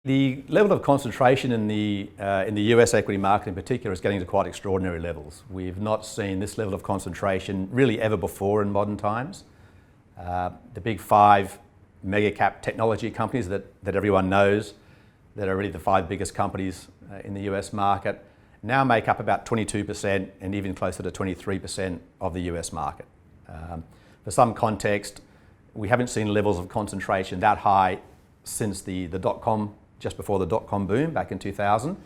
The level of concentration in the US equity market in particular is getting to quite extraordinary levels. We've not seen this level of concentration really ever before in modern times. The big five mega cap technology companies that everyone knows, that are really the five biggest companies in the US market, now make up about 22% and even closer to 23% of the US market. For some context, we haven't seen levels of concentration that high since the dot-com, just before the dot-com boom back in 2000. And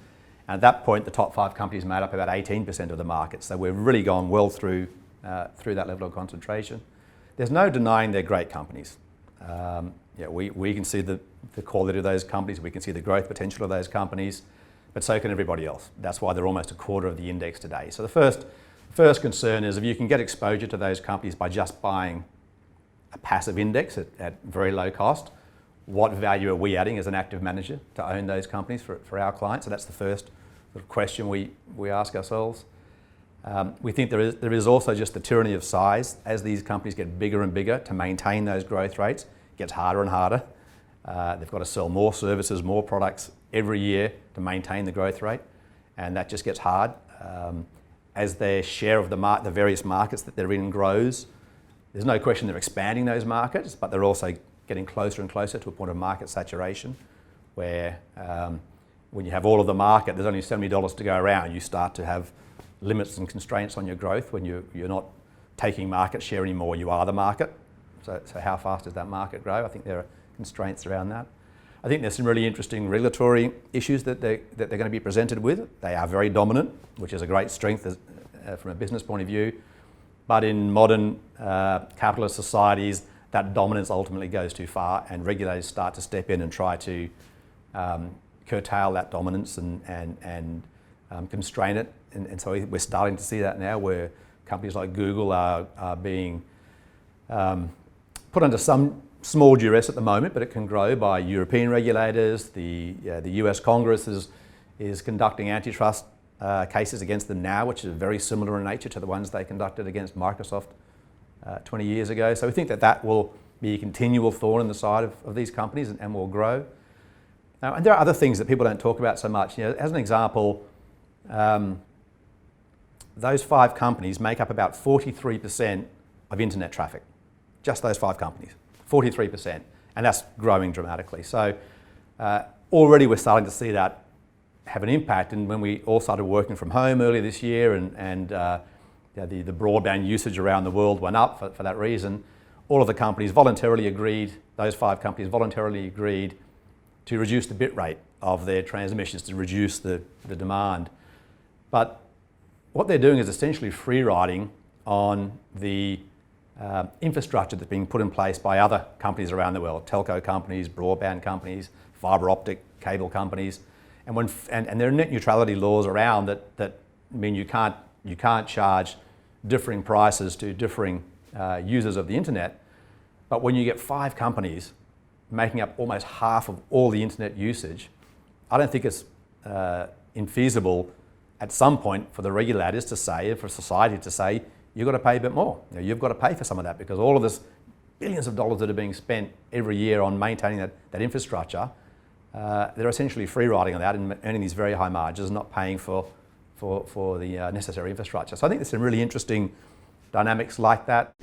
at that point, the top five companies made up about 18% of the market. So we've really gone well through that level of concentration. There's no denying they're great companies. We can see the quality of those companies, we can see the growth potential of those companies, but so can everybody else. That's why they're almost a quarter of the index today. So the first concern is if you can get exposure to those companies by just buying a passive index at very low cost, what value are we adding as an active manager to own those companies for our clients? So that's the first sort of question we ask ourselves. We think there is also just the tyranny of size. As these companies get bigger and bigger, to maintain those growth rates, it gets harder and harder. They've got to sell more services, more products every year to maintain the growth rate, and that just gets hard. As their share of the various markets that they're in grows, there's no question they're expanding those markets, but they're also getting closer and closer to a point of market saturation where when you have all of the market, there's only so many dollars to go around. You start to have limits and constraints on your growth when you're not taking market share anymore. You are the market. So how fast does that market grow? I think there are constraints around that. I think there's some really interesting regulatory issues that they're going to be presented with. They are very dominant, which is a great strength from a business point of view. But in modern capitalist societies, that dominance ultimately goes too far, and regulators start to step in and try to curtail that dominance and constrain it. And so we're starting to see that now, where companies like Google are being put under some small duress at the moment, but it can grow by European regulators. The US Congress is conducting antitrust cases against them now, which are very similar in nature to the ones they conducted against Microsoft 20 years ago. So we think that will be a continual thorn in the side of these companies and will grow. Now, and there are other things that people don't talk about so much. As an example, those five companies make up about 43% of internet traffic. Just those five companies, 43%, and that's growing dramatically. So already we're starting to see that have an impact. And when we all started working from home earlier this year and the broadband usage around the world went up for that reason, all of the companies voluntarily agreed, those five companies voluntarily agreed to reduce the bit rate of their transmissions, to reduce the demand. But what they're doing is essentially free riding on the infrastructure that's being put in place by other companies around the world, telco companies, broadband companies, fibre optic cable companies. And there are net neutrality laws around that mean you can't charge differing prices to differing users of the internet. But when you get five companies making up almost half of all the internet usage, I don't think it's infeasible at some point for the regulators to say, for society to say, you've got to pay a bit more. You've got to pay for some of that, because all of this billions of dollars that are being spent every year on maintaining that infrastructure, they're essentially free riding on that and earning these very high margins, not paying for the necessary infrastructure. So I think there's some really interesting dynamics like that.